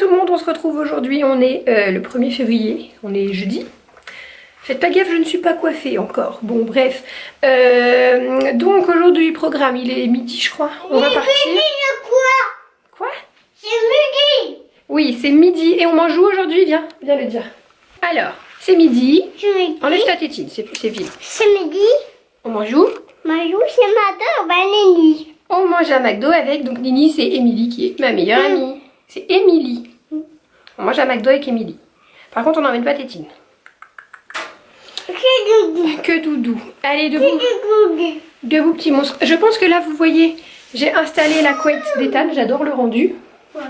tout le monde, on se retrouve aujourd'hui, on est le 1er février, on est jeudi. Faites pas gaffe, je ne suis pas coiffée encore. Bon bref, donc aujourd'hui programme, il est midi je crois, on va partir. Midi quoi? Quoi? C'est midi. Oui, c'est midi et on mange où aujourd'hui? Viens le dire. Alors, c'est midi. Enlève ta tétine, c'est vide. C'est midi. On mange où? Majou, c'est matin, Nini. On mange à McDo avec, donc Nini c'est Émilie qui est ma meilleure amie. C'est Émilie. On mange à McDo avec Émilie. Par contre on n'emmène pas tétine. Que doudou. Que doudou. Allez debout. Que doudou. Debout petit monstre. Je pense que là vous voyez, j'ai installé la couette d'Ethan, j'adore le rendu. Ouais.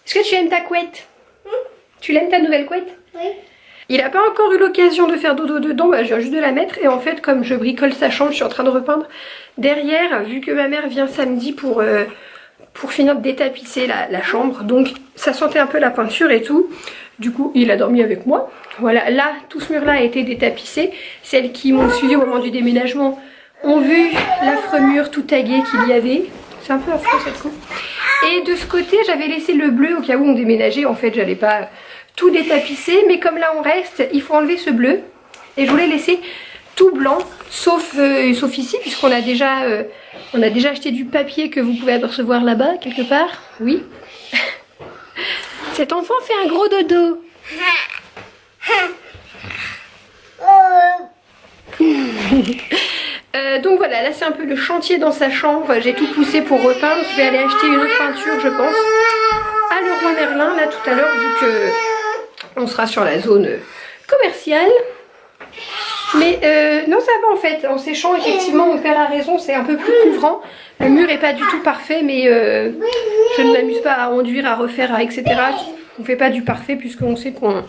Est-ce que tu aimes ta couette? Tu l'aimes ta nouvelle couette? Oui. Il n'a pas encore eu l'occasion de faire dodo dedans, bah, je viens juste de la mettre. Et en fait, comme je bricole sa chambre, je suis en train de repeindre derrière, vu que ma mère vient samedi pour finir de détapisser la chambre. Donc ça sentait un peu la peinture et tout. Du coup, il a dormi avec moi. Voilà, là, tout ce mur-là a été détapissé. Celles qui m'ont suivi au moment du déménagement ont vu l'affreux mur tout tagué qu'il y avait. C'est un peu affreux cette coupe. Et de ce côté, j'avais laissé le bleu au cas où on déménageait. En fait, j'allais pas tout détapisser, mais comme là on reste, il faut enlever ce bleu. Et je voulais laisser tout blanc, sauf ici, puisqu'on a déjà acheté du papier que vous pouvez apercevoir là-bas, quelque part. Oui. Cet enfant fait un gros dodo. Donc voilà, là c'est un peu le chantier dans sa chambre. J'ai tout poussé pour repeindre. Je vais aller acheter une autre peinture, je pense, à Leroy Merlin, là tout à l'heure, vu que on sera sur la zone commerciale. Mais non, ça va en fait. En séchant, effectivement, mon père a raison, c'est un peu plus couvrant. Le mur est pas du tout parfait, mais je ne m'amuse pas à enduire, à refaire, etc. On ne fait pas du parfait puisqu'on sait qu'on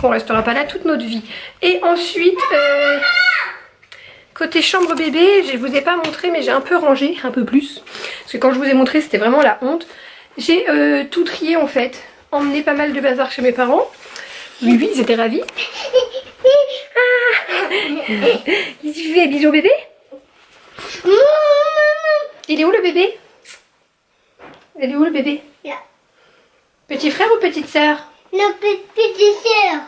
restera pas là toute notre vie. Et ensuite, côté chambre bébé, je vous ai pas montré, mais j'ai un peu rangé, un peu plus. Parce que quand je vous ai montré, c'était vraiment la honte. J'ai tout trié en fait. Emmené pas mal de bazar chez mes parents. Oui, ils étaient ravis. Ah, il fait bisous bébé. Il est où le bébé? Il est où le bébé? Là. Petit frère ou petite sœur? La petite sœur.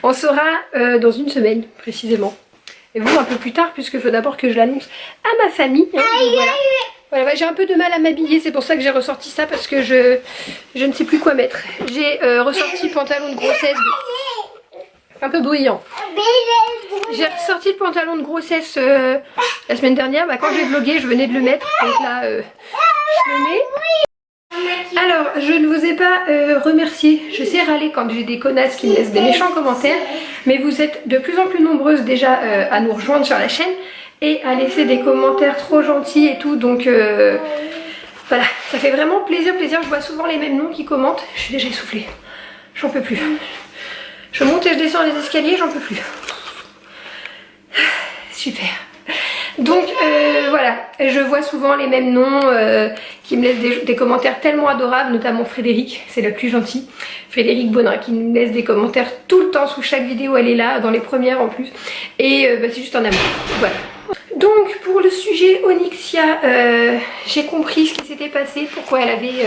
On saura dans une semaine précisément. Et vous un peu plus tard, puisque faut d'abord que je l'annonce à ma famille. Hein, voilà. Voilà, j'ai un peu de mal à m'habiller, c'est pour ça que j'ai ressorti ça, parce que je ne sais plus quoi mettre. J'ai ressorti le pantalon de grossesse, un peu bruyant. J'ai ressorti le pantalon de grossesse la semaine dernière, bah, quand j'ai vlogué, je venais de le mettre, donc là, je le mets. Alors, je ne vous ai pas remercié, je sais râler quand j'ai des connasses qui me laissent des méchants commentaires, mais vous êtes de plus en plus nombreuses déjà à nous rejoindre sur la chaîne. Et à laisser des commentaires trop gentils et tout, donc voilà, ça fait vraiment plaisir, je vois souvent les mêmes noms qui commentent. Je suis déjà essoufflée, j'en peux plus. Je monte et je descends les escaliers, j'en peux plus. Super. Donc voilà, je vois souvent les mêmes noms qui me laissent des commentaires tellement adorables, notamment Frédéric, c'est la plus gentille. Frédéric Bonin qui me laisse des commentaires tout le temps sous chaque vidéo, elle est là, dans les premières en plus. Et bah, c'est juste un amour, voilà. Donc pour le sujet Onyxia, j'ai compris ce qui s'était passé, pourquoi elle avait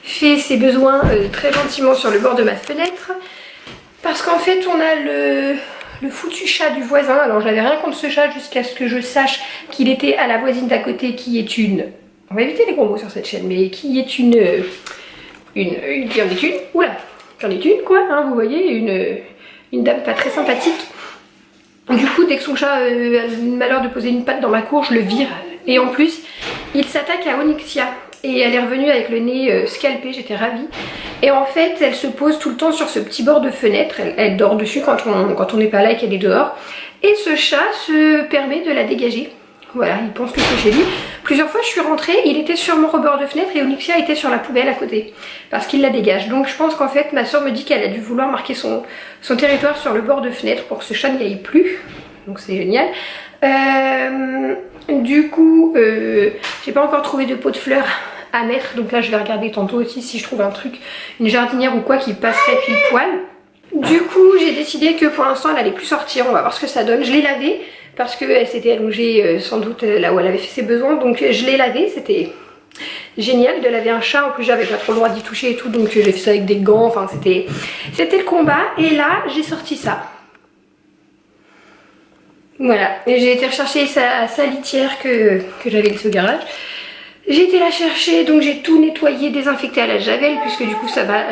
fait ses besoins très gentiment sur le bord de ma fenêtre. Parce qu'en fait on a le foutu chat du voisin. Alors j'avais rien contre ce chat jusqu'à ce que je sache qu'il était à la voisine d'à côté qui est une... On va éviter les gros mots sur cette chaîne, mais qui est qui en est une, oula, qui en est une quoi, hein, vous voyez, une dame pas très sympathique. Du coup, dès que son chat a le malheur de poser une patte dans ma cour, je le vire. Et en plus, il s'attaque à Onyxia. Et elle est revenue avec le nez scalpé, j'étais ravie. Et en fait, elle se pose tout le temps sur ce petit bord de fenêtre. Elle dort dessus quand on n'est pas là et qu'elle est dehors. Et ce chat se permet de la dégager. Voilà, il pense que c'est chez lui. Plusieurs fois, je suis rentrée, il était sur mon rebord de fenêtre et Onyxia était sur la poubelle à côté. Parce qu'il la dégage. Donc je pense qu'en fait, ma soeur me dit qu'elle a dû vouloir marquer son territoire sur le bord de fenêtre pour que ce chat n'y aille plus. Donc c'est génial. Du coup, j'ai pas encore trouvé de pot de fleurs à mettre. Donc là, je vais regarder tantôt aussi si je trouve un truc, une jardinière ou quoi qui passerait pile poil. Du coup, j'ai décidé que pour l'instant, elle allait plus sortir. On va voir ce que ça donne. Je l'ai lavée parce qu'elle s'était allongée sans doute là où elle avait fait ses besoins. Donc je l'ai lavée. génial de laver un chat. En plus j'avais pas trop le droit d'y toucher et tout, donc j'ai fait ça avec des gants, enfin c'était le combat. Et là j'ai sorti ça. Voilà, et j'ai été rechercher sa litière que j'avais laissée au garage. J'ai été la chercher, donc j'ai tout nettoyé, désinfecté à la javel, puisque du coup ça va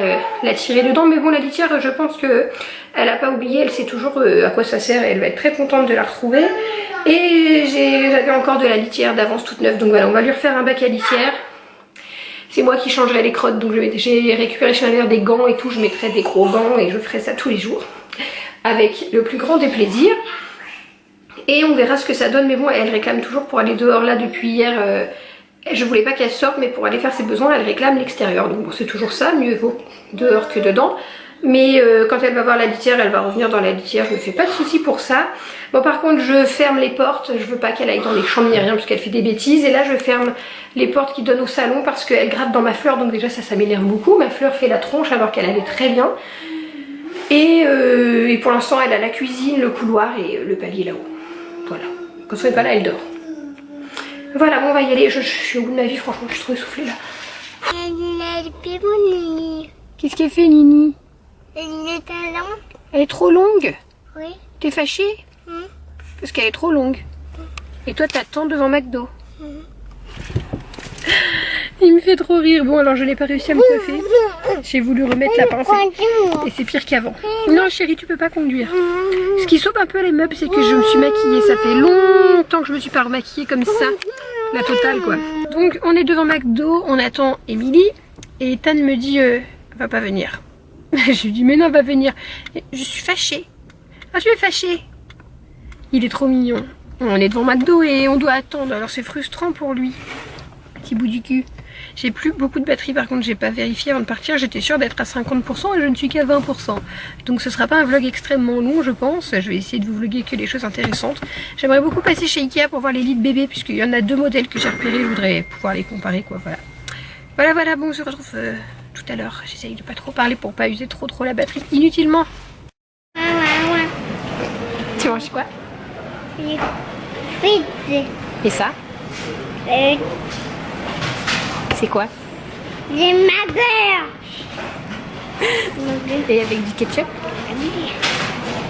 la tirer dedans. Mais bon, la litière, je pense que elle a pas oublié, elle sait toujours à quoi ça sert et elle va être très contente de la retrouver. Et j'avais encore de la litière d'avance toute neuve, donc voilà, on va lui refaire un bac à litière. C'est moi qui changerai les crottes, donc j'ai récupéré chez ma mère des gants et tout, je mettrai des gros gants et je ferai ça tous les jours. Avec le plus grand des plaisirs. Et on verra ce que ça donne, mais bon, elle réclame toujours pour aller dehors là depuis hier. Je voulais pas qu'elle sorte, mais pour aller faire ses besoins, elle réclame l'extérieur. Donc bon, c'est toujours ça, mieux vaut dehors que dedans. Mais quand elle va voir la litière, elle va revenir dans la litière, je me fais pas de soucis pour ça. Bon, par contre, je ferme les portes, je veux pas qu'elle aille dans les chambres ni rien, parce qu'elle fait des bêtises. Et là, je ferme les portes qui donnent au salon, parce qu'elle gratte dans ma fleur, donc déjà ça m'énerve beaucoup. Ma fleur fait la tronche alors qu'elle allait très bien. Et pour l'instant, elle a la cuisine, le couloir et le palier là-haut. Voilà, quand on n'est pas là, elle dort. Voilà, bon, on va y aller. Je suis au bout de ma vie, franchement, je suis trop essoufflée là. Qu'est-ce qu'elle fait, Nini? Elle est trop longue? Oui. T'es fâchée? Parce qu'elle est trop longue. Et toi, t'attends devant McDo. Il me fait trop rire. Bon, alors je n'ai pas réussi à me coiffer. J'ai voulu remettre la pince et c'est pire qu'avant. Non, chérie, tu peux pas conduire. Ce qui sauve un peu les meubles, c'est que je me suis maquillée. Ça fait longtemps que je me suis pas remaquillée comme ça. La totale, quoi. Donc, on est devant McDo. On attend Émilie. Et Ethan me dit, va pas venir. Je lui dis, mais non, va venir. Je suis fâchée. Ah, tu es fâchée? Il est trop mignon. On est devant McDo et on doit attendre. Alors, c'est frustrant pour lui. Petit bout du cul. J'ai plus beaucoup de batterie, par contre j'ai pas vérifié avant de partir, j'étais sûre d'être à 50% et je ne suis qu'à 20%. Donc ce sera pas un vlog extrêmement long je pense, je vais essayer de vous vlogger que les choses intéressantes. J'aimerais beaucoup passer chez Ikea pour voir les lits de bébé puisqu'il y en a 2 modèles que j'ai repérés, je voudrais pouvoir les comparer quoi, voilà. Voilà, bon on se retrouve tout à l'heure, j'essaye de pas trop parler pour pas user trop la batterie inutilement. Tu manges quoi? Frites. Et ça? C'est quoi? Des magrets. Et avec du ketchup?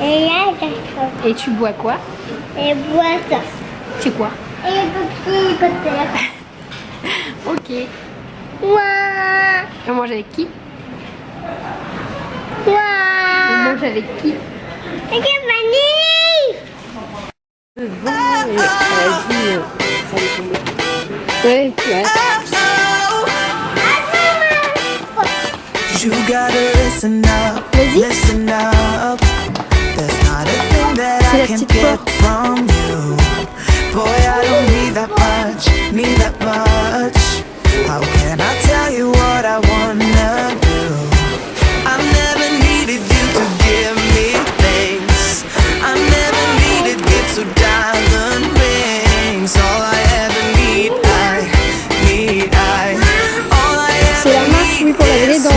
Et là, Et tu bois quoi? et bois ça. C'est quoi? Et petit peut-être. Ok. Ouah. On mange avec qui? On Ouah. mange avec qui? Et que vanille. Ouais, ouais. You gotta listen up, listen up. There's not a thing that I can get from you. Boy, I don't need that much. How can I tell you what I wanna do? I never needed you to give me things. I never needed gifts or diamond rings. All I ever need, all I ever C'est la marche, oui, pour laver les dents.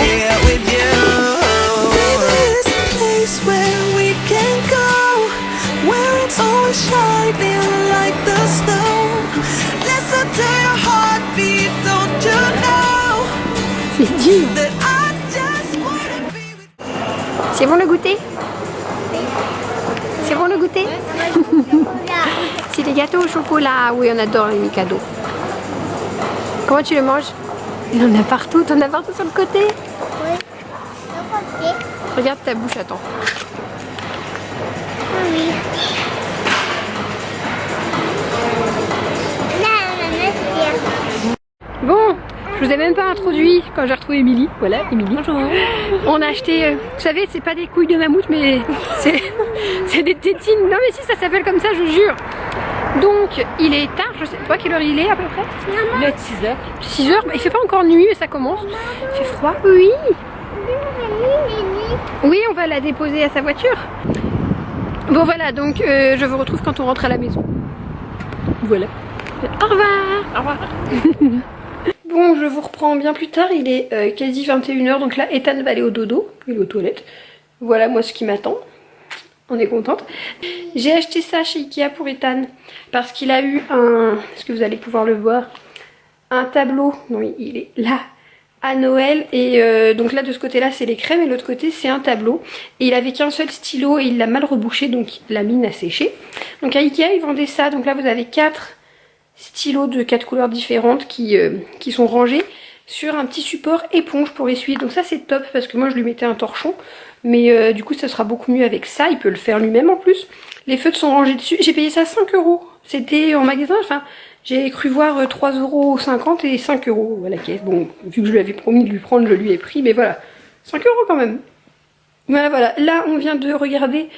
C'est dur. C'est bon le goûter? C'est bon le goûter? C'est des gâteaux au chocolat. Oui, on adore les cadeaux. Comment tu le manges? Il en a partout. T'en as partout sur le côté? Oui. Regarde ta bouche, attends. Oui. Bon, je vous ai même pas introduit quand j'ai retrouvé Émilie. Voilà, Émilie. Bonjour. On a acheté, vous savez, c'est pas des couilles de mammouth, mais c'est des tétines. Non mais si, ça s'appelle comme ça, je vous jure. Donc, il est tard, je sais pas quelle heure il est à peu près. Il est 6h. 6h, bah, il fait pas encore nuit, mais ça commence. Il fait froid. Oui. Oui, on va la déposer à sa voiture. Bon voilà, donc je vous retrouve quand on rentre à la maison. Voilà. Au revoir. Au revoir. Bon, je vous reprends bien plus tard, il est quasi 21h, donc là Ethan va aller au dodo, il est aux toilettes. Voilà moi ce qui m'attend, on est contente. J'ai acheté ça chez Ikea pour Ethan, parce qu'il a eu un, est-ce que vous allez pouvoir le voir, un tableau, non il est là, à Noël. Et donc là de ce côté là c'est les crèmes et l'autre côté c'est un tableau. Et il avait qu'un seul stylo et il l'a mal rebouché, donc la mine a séché. Donc à Ikea ils vendaient ça, donc là vous avez 4 stylos de 4 couleurs différentes qui sont rangés sur un petit support éponge pour essuyer. Donc ça c'est top parce que moi je lui mettais un torchon. Mais du coup ça sera beaucoup mieux avec ça, il peut le faire lui-même en plus. Les feutres sont rangés dessus, j'ai payé ça 5 €. C'était en magasin, enfin j'ai cru voir 3,50 € et 5 € à la caisse. Bon, vu que je lui avais promis de lui prendre, je lui ai pris, mais voilà, 5 € quand même. Voilà, voilà, là on vient de regarder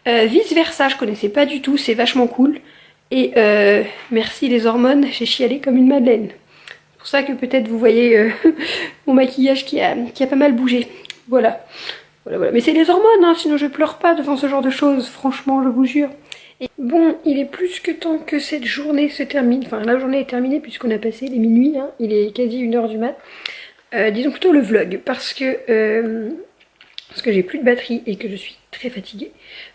Vice Versa, je connaissais pas du tout, c'est vachement cool. Et merci les hormones, j'ai chialé comme une madeleine. C'est pour ça que peut-être vous voyez mon maquillage qui a pas mal bougé. Voilà. Voilà. Mais c'est les hormones, hein, sinon je pleure pas devant ce genre de choses, franchement, je vous jure. Et bon, il est plus que temps que cette journée se termine. Enfin, la journée est terminée puisqu'on a passé les minuit, hein. Il est quasi 1 h du mat. Disons plutôt le vlog, parce que j'ai plus de batterie et que je suis très fatiguée.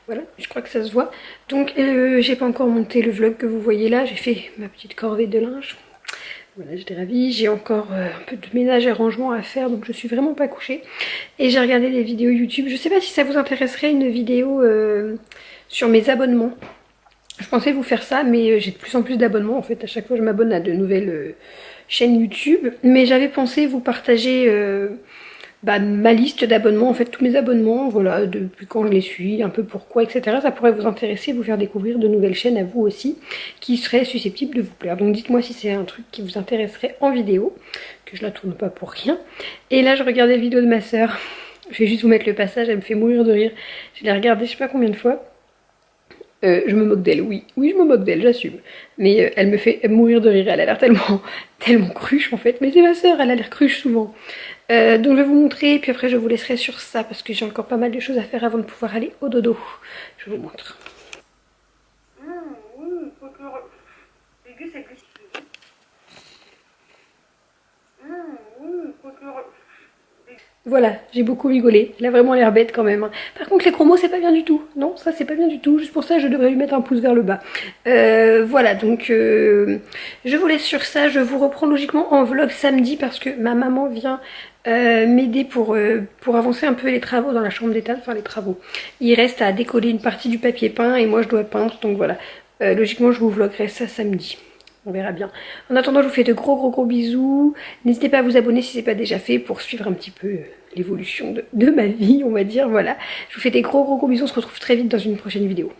Voilà, je crois que ça se voit. Donc, j'ai pas encore monté le vlog que vous voyez là. J'ai fait ma petite corvée de linge. Voilà, j'étais ravie, j'ai encore un peu de ménage et rangement à faire, donc je suis vraiment pas couchée. Et j'ai regardé les vidéos YouTube. Je sais pas si ça vous intéresserait une vidéo sur mes abonnements. Je pensais vous faire ça, mais j'ai de plus en plus d'abonnements. En fait, à chaque fois je m'abonne à de nouvelles chaînes YouTube. Mais j'avais pensé vous partager ma liste d'abonnements, en fait tous mes abonnements, voilà, depuis quand je les suis, un peu pourquoi, etc. Ça pourrait vous intéresser, vous faire découvrir de nouvelles chaînes à vous aussi, qui seraient susceptibles de vous plaire. Donc dites-moi si c'est un truc qui vous intéresserait en vidéo, que je la tourne pas pour rien. Et là je regardais la vidéo de ma soeur, je vais juste vous mettre le passage, elle me fait mourir de rire. Je l'ai regardée je sais pas combien de fois. Je me moque d'elle, oui, je me moque d'elle, j'assume. Mais elle me fait mourir de rire, elle a l'air tellement cruche en fait. Mais c'est ma soeur, elle a l'air cruche souvent. Donc je vais vous montrer, puis après je vous laisserai sur ça parce que j'ai encore pas mal de choses à faire avant de pouvoir aller au dodo. Je vous montre. Voilà, j'ai beaucoup rigolé. Elle a vraiment l'air bête quand même. Par contre, les chromos, c'est pas bien du tout. Non, ça, c'est pas bien du tout. Juste pour ça, je devrais lui mettre un pouce vers le bas. Voilà, donc je vous laisse sur ça. Je vous reprends logiquement en vlog samedi parce que ma maman vient m'aider pour avancer un peu les travaux dans la chambre d'état. Enfin, les travaux. Il reste à décoller une partie du papier peint et moi, je dois peindre. Donc voilà, logiquement, je vous vloguerai ça samedi. On verra bien. En attendant, je vous fais de gros bisous. N'hésitez pas à vous abonner si ce n'est pas déjà fait pour suivre un petit peu l'évolution de ma vie, on va dire. Voilà. Je vous fais des gros bisous. On se retrouve très vite dans une prochaine vidéo.